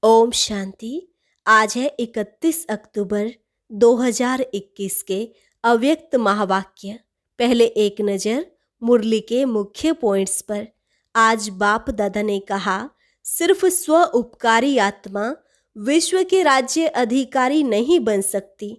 ओम शांति। आज है 31 अक्टूबर 2021 के अव्यक्त महावाक्य। पहले एक नज़र मुरली के मुख्य पॉइंट्स पर। आज बाप दादा ने कहा, सिर्फ स्व उपकारी आत्मा विश्व के राज्य अधिकारी नहीं बन सकती,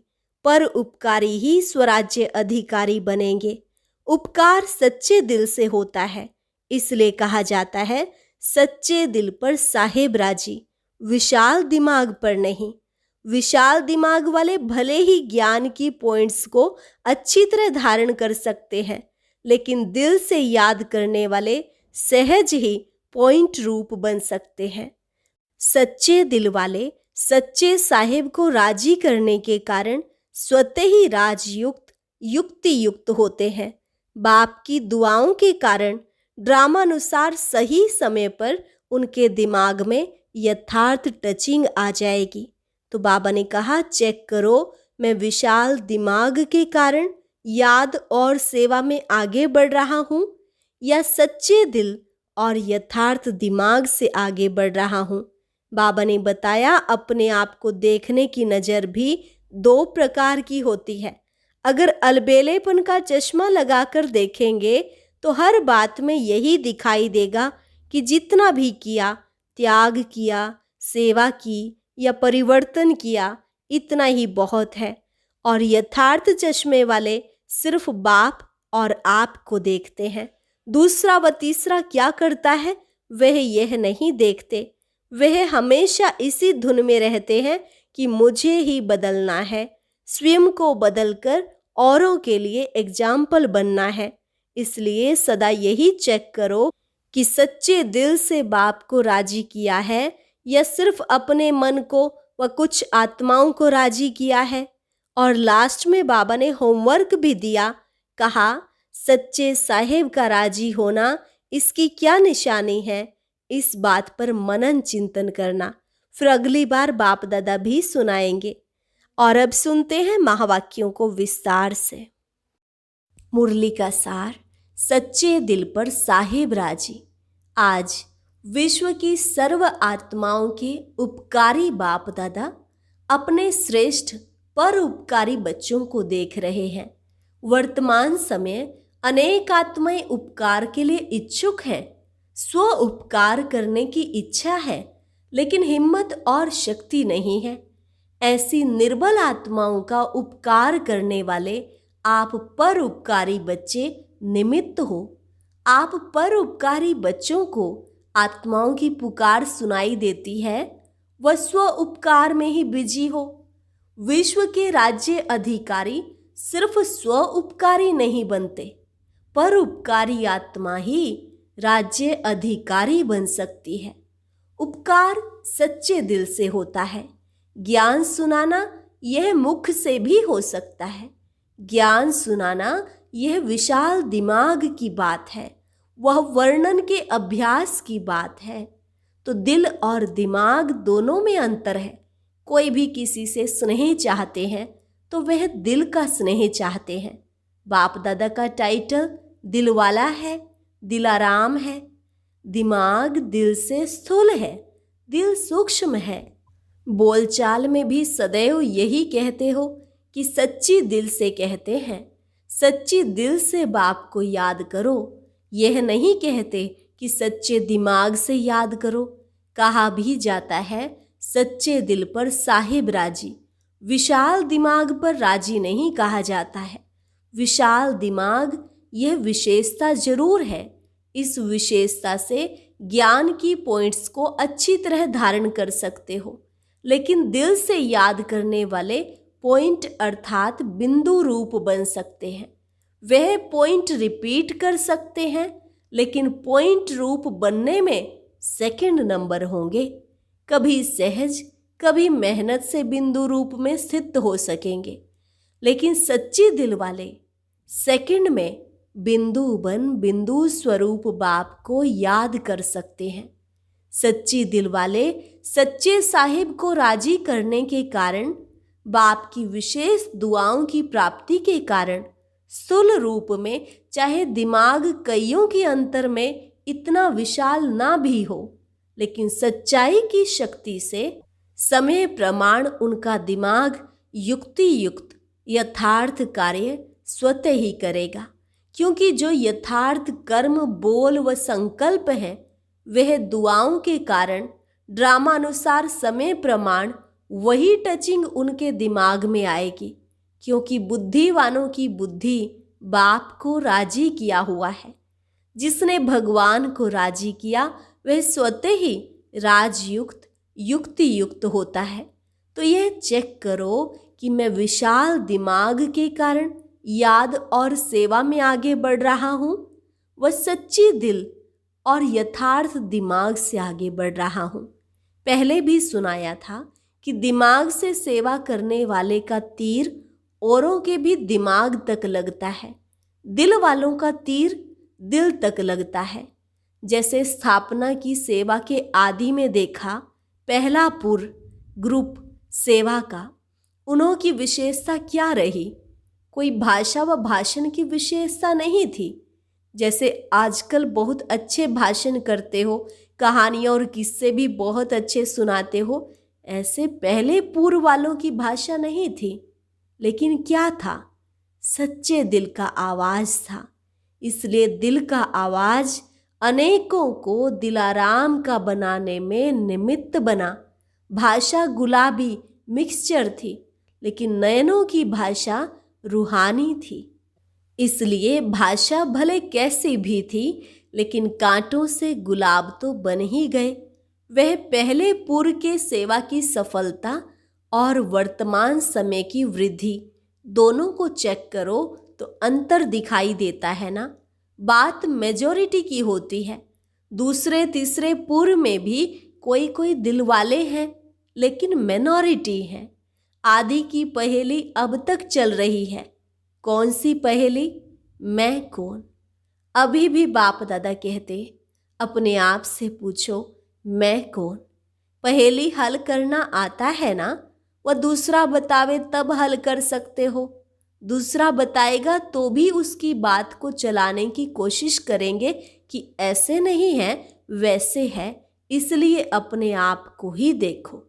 पर उपकारी ही स्वराज्य अधिकारी बनेंगे। उपकार सच्चे दिल से होता है, इसलिए कहा जाता है सच्चे दिल पर साहेब राजी, विशाल दिमाग पर नहीं। विशाल दिमाग वाले भले ही ज्ञान की पॉइंट्स को अच्छी तरह धारण कर सकते हैं, लेकिन दिल से याद करने वाले सहज ही पॉइंट रूप बन सकते हैं। सच्चे दिल वाले सच्चे साहेब को राजी करने के कारण स्वतः ही राजयुक्त युक्ति युक्त होते हैं। बाप की दुआओं के कारण ड्रामानुसार सही समय पर उनके दिमाग में यथार्थ टचिंग आ जाएगी। तो बाबा ने कहा, चेक करो, मैं विशाल दिमाग के कारण याद और सेवा में आगे बढ़ रहा हूँ या सच्चे दिल और यथार्थ दिमाग से आगे बढ़ रहा हूँ। बाबा ने बताया, अपने आप को देखने की नज़र भी दो प्रकार की होती है। अगर अलबेलेपन का चश्मा लगाकर देखेंगे तो हर बात में यही दिखाई देगा कि जितना भी किया, त्याग किया, सेवा की या परिवर्तन किया, इतना ही बहुत है। और यथार्थ चश्मे वाले सिर्फ बाप और आप को देखते हैं। दूसरा व तीसरा क्या करता है वह यह नहीं देखते। वह हमेशा इसी धुन में रहते हैं कि मुझे ही बदलना है, स्वयं को बदलकर औरों के लिए एग्जाम्पल बनना है। इसलिए सदा यही चेक करो कि सच्चे दिल से बाप को राजी किया है या सिर्फ अपने मन को व कुछ आत्माओं को राजी किया है। और लास्ट में बाबा ने होमवर्क भी दिया, कहा सच्चे साहेब का राजी होना इसकी क्या निशानी है, इस बात पर मनन चिंतन करना। फिर अगली बार बाप दादा भी सुनाएंगे। और अब सुनते हैं महावाक्यों को विस्तार से। मुरली का सार, सच्चे दिल पर साहेब राजी। आज विश्व की सर्व आत्माओं के उपकारी बाप दादा अपने श्रेष्ठ पर उपकारी बच्चों को देख रहे हैं। वर्तमान समय अनेक आत्माएं उपकार के लिए इच्छुक हैं, स्व उपकार करने की इच्छा है, लेकिन हिम्मत और शक्ति नहीं है। ऐसी निर्बल आत्माओं का उपकार करने वाले आप पर उपकारी बच्चे निमित्त हो। आप पर उपकारी बच्चों को आत्माओं की पुकार सुनाई देती है, वह स्व उपकार में ही बिजी हो। विश्व के राज्य अधिकारी सिर्फ स्व उपकारी नहीं बनते, पर उपकारी आत्मा ही राज्य अधिकारी बन सकती है। उपकार सच्चे दिल से होता है। ज्ञान सुनाना यह मुख से भी हो सकता है। ज्ञान सुनाना यह विशाल दिमाग की बात है, वह वर्णन के अभ्यास की बात है। तो दिल और दिमाग दोनों में अंतर है। कोई भी किसी से स्नेह चाहते हैं तो वह दिल का स्नेह चाहते हैं। बाप दादा का टाइटल दिल वाला है, दिलाराम है। दिमाग दिल से स्थूल है, दिल सूक्ष्म है। बोलचाल में भी सदैव यही कहते हो कि सच्ची दिल से कहते हैं, सच्ची दिल से बाप को याद करो। यह नहीं कहते कि सच्चे दिमाग से याद करो। कहा भी जाता है सच्चे दिल पर साहेब राजी, विशाल दिमाग पर राजी नहीं कहा जाता है। विशाल दिमाग यह विशेषता जरूर है। इस विशेषता से ज्ञान की पॉइंट्स को अच्छी तरह धारण कर सकते हो, लेकिन दिल से याद करने वाले पॉइंट अर्थात बिंदु रूप बन सकते हैं। वह पॉइंट रिपीट कर सकते हैं, लेकिन पॉइंट रूप बनने में सेकंड नंबर होंगे। कभी सहज, कभी मेहनत से बिंदु रूप में स्थित हो सकेंगे, लेकिन सच्ची दिल वाले सेकंड में बिंदु बन बिंदु स्वरूप बाप को याद कर सकते हैं। सच्ची दिल वाले सच्चे साहिब को राजी करने के कारण, बाप की विशेष दुआओं की प्राप्ति के कारण स्थूल रूप में चाहे दिमाग कईयों के अंतर में इतना विशाल ना भी हो, लेकिन सच्चाई की शक्ति से समय प्रमाण उनका दिमाग युक्ति युक्त यथार्थ कार्य स्वतः ही करेगा, क्योंकि जो यथार्थ कर्म, बोल व संकल्प है वह दुआओं के कारण ड्रामानुसार समय प्रमाण वही टचिंग उनके दिमाग में आएगी, क्योंकि बुद्धिवानों की बुद्धि बाप को राजी किया हुआ है। जिसने भगवान को राजी किया वह स्वतः ही राजयुक्त युक्ति युक्त होता है। तो यह चेक करो कि मैं विशाल दिमाग के कारण याद और सेवा में आगे बढ़ रहा हूँ, वह सच्ची दिल और यथार्थ दिमाग से आगे बढ़ रहा हूँ। पहले भी सुनाया था कि दिमाग से सेवा करने वाले का तीर औरों के भी दिमाग तक लगता है, दिल वालों का तीर दिल तक लगता है। जैसे स्थापना की सेवा के आदि में देखा, पहला पुर ग्रुप सेवा का उन्हों की विशेषता क्या रही? कोई भाषा व भाषण की विशेषता नहीं थी। जैसे आजकल बहुत अच्छे भाषण करते हो, कहानियाँ और किस्से भी बहुत अच्छे सुनाते हो, ऐसे पहले पूर्व वालों की भाषा नहीं थी। लेकिन क्या था? सच्चे दिल का आवाज़ था। इसलिए दिल का आवाज़ अनेकों को दिलाराम का बनाने में निमित्त बना। भाषा गुलाबी मिक्सचर थी, लेकिन नयनों की भाषा रूहानी थी। इसलिए भाषा भले कैसी भी थी, लेकिन कांटों से गुलाब तो बन ही गए। वह पहले पूर्व के सेवा की सफलता और वर्तमान समय की वृद्धि दोनों को चेक करो तो अंतर दिखाई देता है ना। बात मेजॉरिटी की होती है। दूसरे तीसरे पूर्व में भी कोई कोई दिल वाले हैं, लेकिन मिनॉरिटी है। आदि की पहेली अब तक चल रही है। कौन सी पहेली? मैं कौन? अभी भी बाप दादा कहते, अपने आप से पूछो मैं कौन। पहेली हल करना आता है ना? वह दूसरा बतावे तब हल कर सकते हो। दूसरा बताएगा तो भी उसकी बात को चलाने की कोशिश करेंगे कि ऐसे नहीं है वैसे है, इसलिए अपने आप को ही देखो।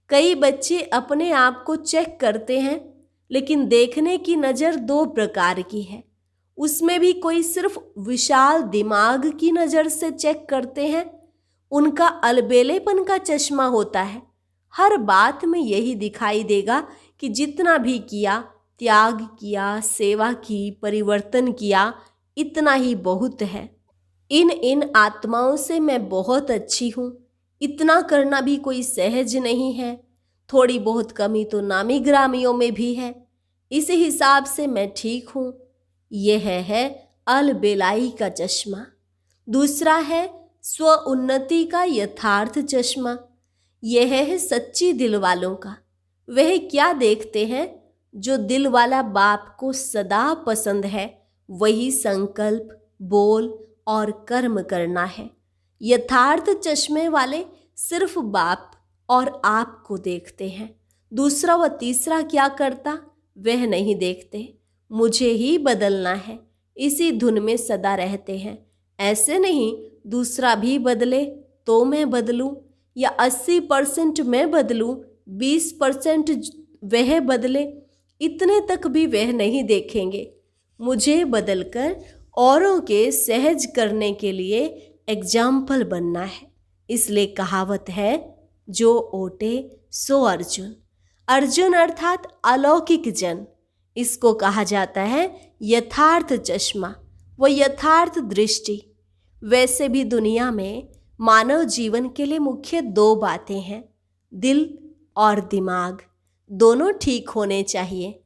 कई बच्चे अपने आप को चेक करते हैं, लेकिन देखने की नज़र दो प्रकार की है। उसमें भी कोई सिर्फ विशाल दिमाग की नज़र से चेक करते हैं, उनका अलबेलेपन का चश्मा होता है। हर बात में यही दिखाई देगा कि जितना भी किया, त्याग किया, सेवा की, परिवर्तन किया, इतना ही बहुत है। इन आत्माओं से मैं बहुत अच्छी हूँ, इतना करना भी कोई सहज नहीं है। थोड़ी बहुत कमी तो नामी ग्रामियों में भी है, इस हिसाब से मैं ठीक हूँ। यह है अलबेलाई का चश्मा। दूसरा है स्व उन्नति का यथार्थ चश्मा। यह है सच्ची दिल वालों का। वह क्या देखते हैं? जो दिल वाला बाप को सदा पसंद है वही संकल्प, बोल और कर्म करना है। यथार्थ चश्मे वाले सिर्फ बाप और आप को देखते हैं। दूसरा व तीसरा क्या करता वह नहीं देखते। मुझे ही बदलना है, इसी धुन में सदा रहते हैं। ऐसे नहीं दूसरा भी बदले तो मैं बदलूं, या 80% मैं बदलूं, 20% वह बदले, इतने तक भी वह नहीं देखेंगे। मुझे बदलकर औरों के सहज करने के लिए एग्जाम्पल बनना है। इसलिए कहावत है, जो ओटे सो अर्जुन। अर्जुन अर्थात अलौकिक जन। इसको कहा जाता है यथार्थ चश्मा व यथार्थ दृष्टि। वैसे भी दुनिया में मानव जीवन के लिए मुख्य दो बातें हैं, दिल और दिमाग। दोनों ठीक होने चाहिए।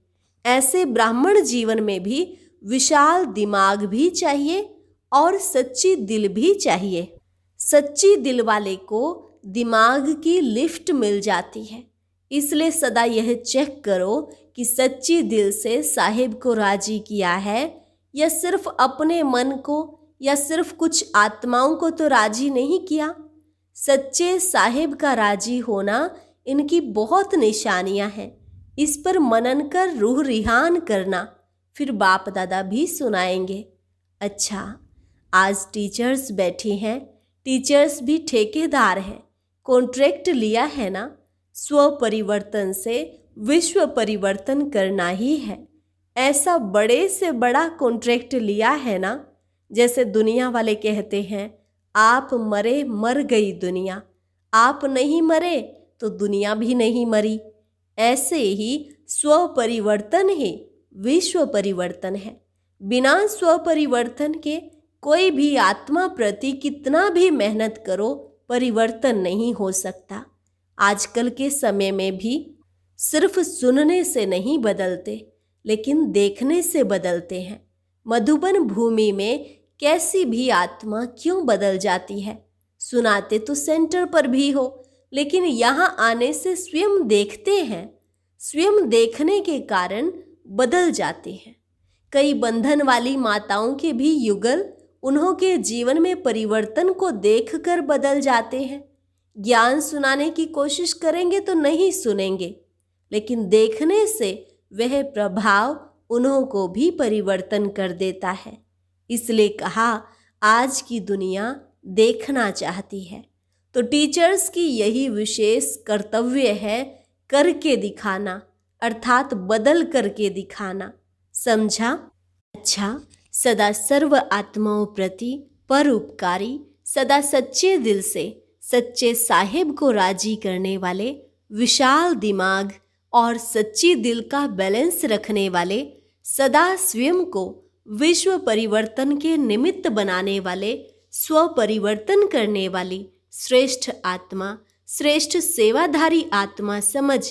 ऐसे ब्राह्मण जीवन में भी विशाल दिमाग भी चाहिए और सच्ची दिल भी चाहिए। सच्ची दिल वाले को दिमाग की लिफ्ट मिल जाती है। इसलिए सदा यह चेक करो कि सच्ची दिल से साहिब को राजी किया है, या सिर्फ अपने मन को, या सिर्फ कुछ आत्माओं को तो राजी नहीं किया। सच्चे साहिब का राजी होना इनकी बहुत निशानियां हैं। इस पर मनन कर रूह रिहान करना, फिर बाप दादा भी सुनाएंगे। अच्छा, आज टीचर्स बैठी हैं, टीचर्स भी ठेकेदार हैं, कॉन्ट्रैक्ट लिया है ना। स्व परिवर्तन से विश्व परिवर्तन करना ही है, ऐसा बड़े से बड़ा कॉन्ट्रैक्ट लिया है ना। जैसे दुनिया वाले कहते हैं, आप मरे मर गई दुनिया, आप नहीं मरे तो दुनिया भी नहीं मरी। ऐसे ही स्व परिवर्तन ही विश्व परिवर्तन है। बिना स्व परिवर्तन के कोई भी आत्मा प्रति कितना भी मेहनत करो, परिवर्तन नहीं हो सकता। आजकल के समय में भी सिर्फ सुनने से नहीं बदलते, लेकिन देखने से बदलते हैं। मधुबन भूमि में कैसी भी आत्मा क्यों बदल जाती है? सुनाते तो सेंटर पर भी हो, लेकिन यहाँ आने से स्वयं देखते हैं, स्वयं देखने के कारण बदल जाते हैं। कई बंधन वाली माताओं के भी युगल उन्हों के जीवन में परिवर्तन को देखकर बदल जाते हैं। ज्ञान सुनाने की कोशिश करेंगे तो नहीं सुनेंगे, लेकिन देखने से वह प्रभाव उन्हों को भी परिवर्तन कर देता है। इसलिए कहा, आज की दुनिया देखना चाहती है, तो टीचर्स की यही विशेष कर्तव्य है, करके दिखाना, अर्थात बदल करके दिखाना। समझा? अच्छा, सदा सर्व आत्माओं प्रति परोपकारी, सदा सच्चे दिल से सच्चे साहिब को राजी करने वाले, विशाल दिमाग और सच्ची दिल का बैलेंस रखने वाले, सदा स्वयं को विश्व परिवर्तन के निमित्त बनाने वाले, स्व परिवर्तन करने वाली श्रेष्ठ आत्मा, श्रेष्ठ सेवाधारी आत्मा समझ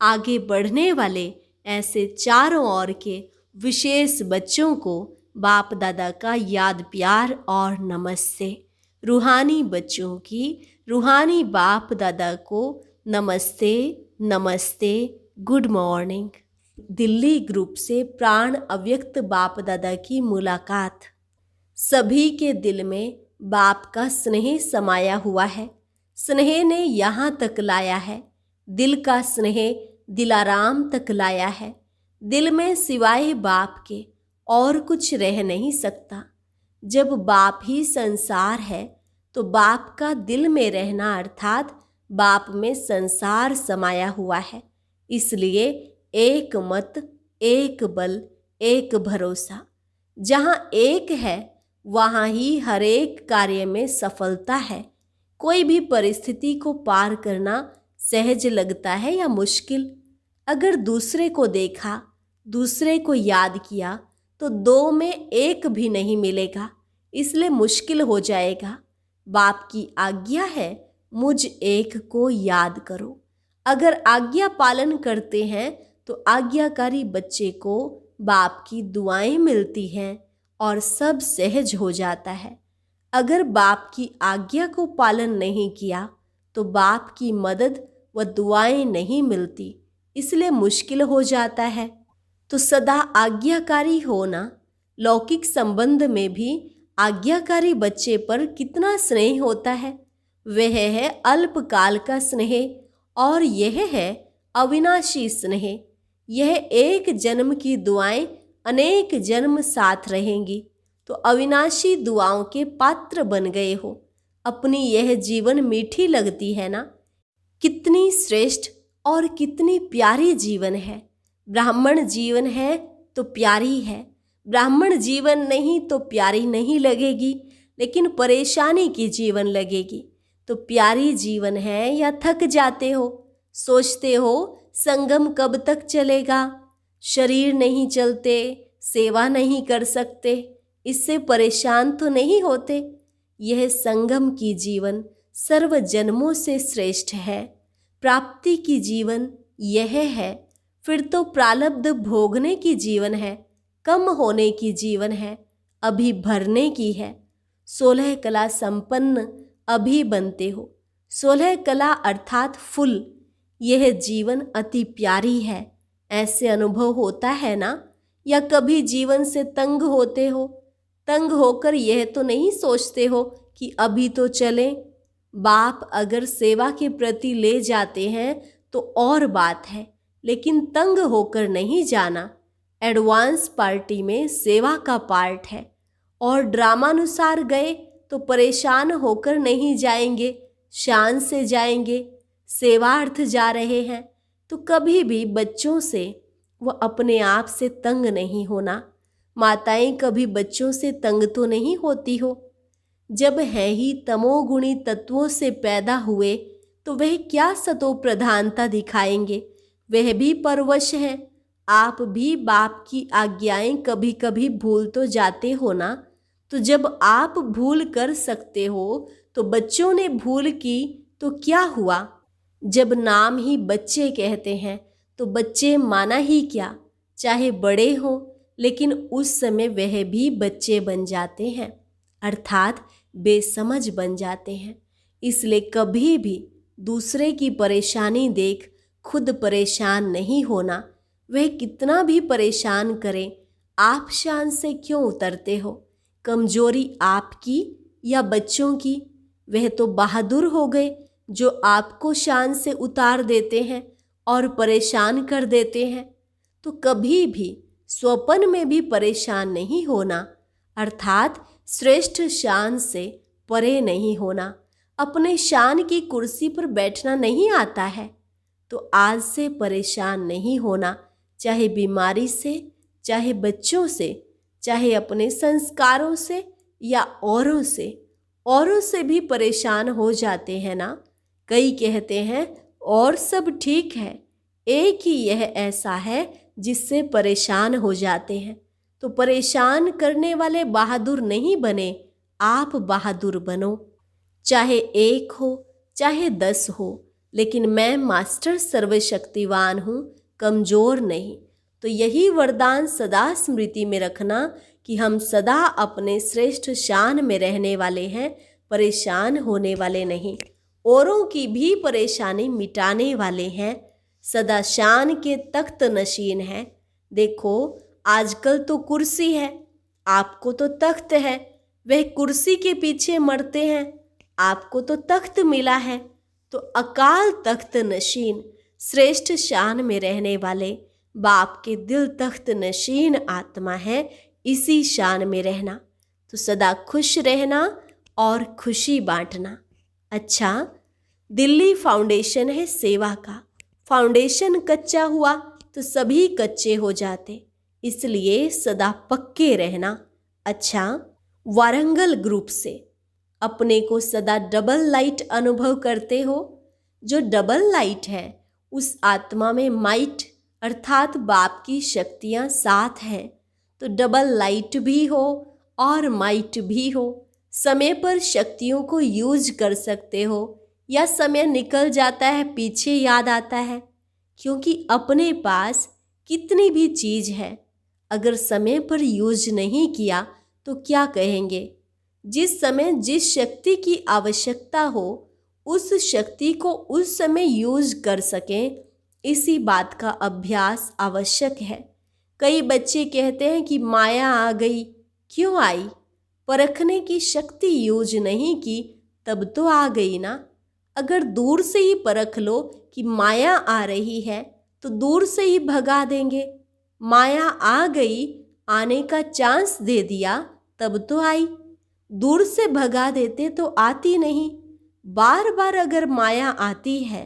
आगे बढ़ने वाले ऐसे चारों ओर के विशेष बच्चों को बाप दादा का याद प्यार और नमस्ते। रूहानी बच्चों की रूहानी बाप दादा को नमस्ते नमस्ते, गुड मॉर्निंग। दिल्ली ग्रुप से प्राण अव्यक्त बाप दादा की मुलाकात। सभी के दिल में बाप का स्नेह समाया हुआ है। स्नेह ने यहाँ तक लाया है, दिल का स्नेह दिलाराम तक लाया है। दिल में सिवाय बाप के और कुछ रह नहीं सकता। जब बाप ही संसार है तो बाप का दिल में रहना अर्थात बाप में संसार समाया हुआ है। इसलिए एक मत, एक बल, एक भरोसा। जहाँ एक है वहाँ ही हर एक कार्य में सफलता है। कोई भी परिस्थिति को पार करना सहज लगता है या मुश्किल? अगर दूसरे को देखा, दूसरे को याद किया तो दो में एक भी नहीं मिलेगा, इसलिए मुश्किल हो जाएगा। बाप की आज्ञा है, मुझ एक को याद करो। अगर आज्ञा पालन करते हैं तो आज्ञाकारी बच्चे को बाप की दुआएं मिलती हैं और सब सहज हो जाता है। अगर बाप की आज्ञा को पालन नहीं किया तो बाप की मदद व दुआएं नहीं मिलती, इसलिए मुश्किल हो जाता है। तो सदा आज्ञाकारी होना। लौकिक संबंध में भी आज्ञाकारी बच्चे पर कितना स्नेह होता है। वह है अल्पकाल का स्नेह और यह है अविनाशी स्नेह। यह एक जन्म की दुआएं अनेक जन्म साथ रहेंगी। तो अविनाशी दुआओं के पात्र बन गए हो। अपनी यह जीवन मीठी लगती है ना? कितनी श्रेष्ठ और कितनी प्यारी जीवन है। ब्राह्मण जीवन है तो प्यारी है, ब्राह्मण जीवन नहीं तो प्यारी नहीं लगेगी, लेकिन परेशानी की जीवन लगेगी। तो प्यारी जीवन है या थक जाते हो? सोचते हो संगम कब तक चलेगा? शरीर नहीं चलते, सेवा नहीं कर सकते, इससे परेशान तो नहीं होते? यह संगम की जीवन सर्व जन्मों से श्रेष्ठ है। प्राप्ति की जीवन यह है। फिर तो प्रारब्ध भोगने की जीवन है, कम होने की जीवन है, अभी भरने की है। 16 कला संपन्न अभी बनते हो। 16 कला अर्थात फुल। यह जीवन अति प्यारी है। ऐसे अनुभव होता है ना? या कभी जीवन से तंग होते हो? तंग होकर यह तो नहीं सोचते हो कि अभी तो चलें? बाप अगर सेवा के प्रति ले जाते हैं तो और बात है, लेकिन तंग होकर नहीं जाना। एडवांस पार्टी में सेवा का पार्ट है और ड्रामानुसार गए तो परेशान होकर नहीं जाएंगे, शान से जाएंगे। सेवार्थ जा रहे हैं तो कभी भी बच्चों से व अपने आप से तंग नहीं होना। माताएं कभी बच्चों से तंग तो नहीं होती हो। जब है ही तमोगुणी तत्वों से पैदा हुए तो वह क्या सतो प्रधानता दिखाएंगे। वह भी परवश हैं। आप भी बाप की आज्ञाएं कभी कभी भूल तो जाते हो ना। तो जब आप भूल कर सकते हो तो बच्चों ने भूल की तो क्या हुआ। जब नाम ही बच्चे कहते हैं तो बच्चे माना ही क्या, चाहे बड़े हो, लेकिन उस समय वह भी बच्चे बन जाते हैं, अर्थात बेसमझ बन जाते हैं। इसलिए कभी भी दूसरे की परेशानी देख खुद परेशान नहीं होना। वह कितना भी परेशान करे, आप शान से क्यों उतरते हो। कमजोरी आपकी या बच्चों की। वह तो बहादुर हो गए जो आपको शान से उतार देते हैं और परेशान कर देते हैं। तो कभी भी स्वप्न में भी परेशान नहीं होना, अर्थात श्रेष्ठ शान से परे नहीं होना। अपने शान की कुर्सी पर बैठना नहीं आता है तो आज से परेशान नहीं होना, चाहे बीमारी से, चाहे बच्चों से, चाहे अपने संस्कारों से या औरों से। औरों से भी परेशान हो जाते हैं ना। कई कहते हैं और सब ठीक है, एक ही यह ऐसा है जिससे परेशान हो जाते हैं। तो परेशान करने वाले बहादुर नहीं बने, आप बहादुर बनो। चाहे 1 हो चाहे 10 हो, लेकिन मैं मास्टर सर्वशक्तिवान हूँ, कमज़ोर नहीं। तो यही वरदान सदा स्मृति में रखना कि हम सदा अपने श्रेष्ठ शान में रहने वाले हैं, परेशान होने वाले नहीं। औरों की भी परेशानी मिटाने वाले हैं, सदा शान के तख्त नशीन हैं। देखो आजकल तो कुर्सी है, आपको तो तख्त है। वह कुर्सी के पीछे मरते हैं, आपको तो तख्त मिला है। तो अकाल तख्त नशीन, श्रेष्ठ शान में रहने वाले बाप के दिल तख्त नशीन आत्मा है। इसी शान में रहना, तो सदा खुश रहना और खुशी बांटना। अच्छा, दिल्ली फाउंडेशन है सेवा का। फाउंडेशन कच्चा हुआ तो सभी कच्चे हो जाते, इसलिए सदा पक्के रहना। अच्छा, वारंगल ग्रुप से अपने को सदा डबल लाइट अनुभव करते हो। जो डबल लाइट है उस आत्मा में माइट अर्थात बाप की शक्तियाँ साथ हैं। तो डबल लाइट भी हो और माइट भी हो। समय पर शक्तियों को यूज कर सकते हो, या समय निकल जाता है पीछे याद आता है। क्योंकि अपने पास कितनी भी चीज़ है, अगर समय पर यूज नहीं किया तो क्या कहेंगे। जिस समय जिस शक्ति की आवश्यकता हो उस शक्ति को उस समय यूज कर सकें, इसी बात का अभ्यास आवश्यक है। कई बच्चे कहते हैं कि माया आ गई, क्यों आई। परखने की शक्ति यूज नहीं की तब तो आ गई ना। अगर दूर से ही परख लो कि माया आ रही है तो दूर से ही भगा देंगे। माया आ गई, आने का चांस दे दिया तब तो आई। दूर से भगा देते तो आती नहीं। बार बार अगर माया आती है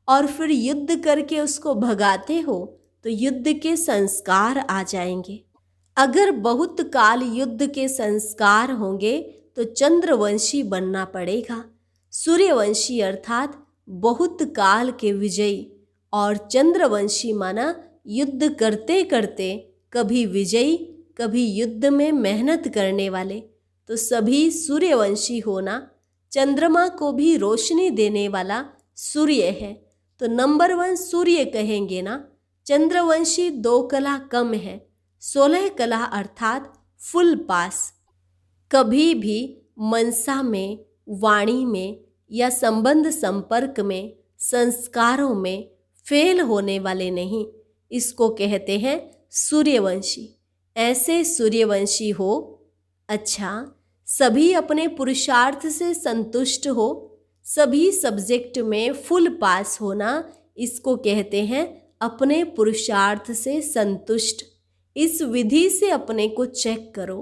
और फिर युद्ध करके उसको भगाते हो तो युद्ध के संस्कार आ जाएंगे। अगर बहुत काल युद्ध के संस्कार होंगे तो चंद्रवंशी बनना पड़ेगा। सूर्यवंशी अर्थात बहुत काल के विजयी, और चंद्रवंशी माना युद्ध करते करते कभी विजयी कभी युद्ध में मेहनत करने वाले। तो सभी सूर्यवंशी होना। चंद्रमा को भी रोशनी देने वाला सूर्य है, तो नंबर 1 सूर्य कहेंगे ना। चंद्रवंशी 2 कला कम है, 16 कला अर्थात फुल पास। कभी भी मनसा में, वाणी में या संबंध संपर्क में, संस्कारों में फेल होने वाले नहीं। इसको कहते हैं सूर्यवंशी। ऐसे सूर्यवंशी हो। अच्छा, सभी अपने पुरुषार्थ से संतुष्ट हो, सभी सब्जेक्ट में फुल पास होना, इसको कहते हैं अपने पुरुषार्थ से संतुष्ट। इस विधि से अपने को चेक करो।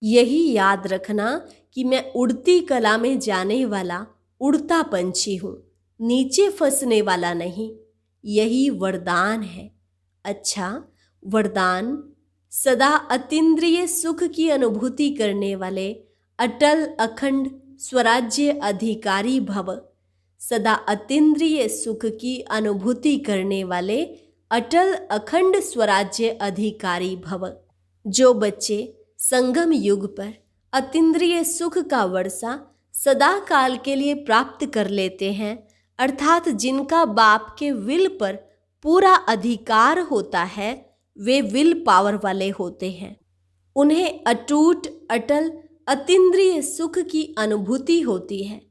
यही याद रखना कि मैं उड़ती कला में जाने वाला उड़ता पंछी हूँ, नीचे फंसने वाला नहीं। यही वरदान है। अच्छा, वरदान सदा अतीन्द्रिय सुख की अनुभूति करने वाले अटल अखंड स्वराज्य अधिकारी भव। सदा अतीन्द्रिय सुख की अनुभूति करने वाले अटल अखंड स्वराज्य अधिकारी भव। जो बच्चे संगम युग पर अतीन्द्रिय सुख का वर्षा सदा काल के लिए प्राप्त कर लेते हैं, अर्थात जिनका बाप के विल पर पूरा अधिकार होता है, वे विल पावर वाले होते हैं। उन्हें अटूट अटल अतीन्द्रिय सुख की अनुभूति होती है।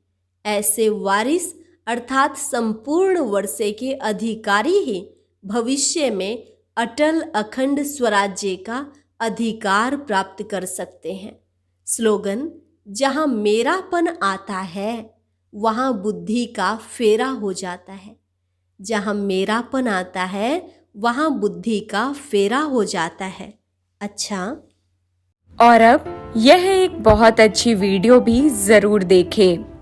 ऐसे वारिस अर्थात संपूर्ण वर्षे के अधिकारी ही भविष्य में अटल अखंड स्वराज्य का अधिकार प्राप्त कर सकते हैं। स्लोगन: जहाँ मेरापन आता है वहाँ बुद्धि का फेरा हो जाता है। जहाँ मेरापन आता है वहाँ बुद्धि का फेरा हो जाता है। अच्छा, और अब यह एक बहुत अच्छी वीडियो भी जरूर देखें।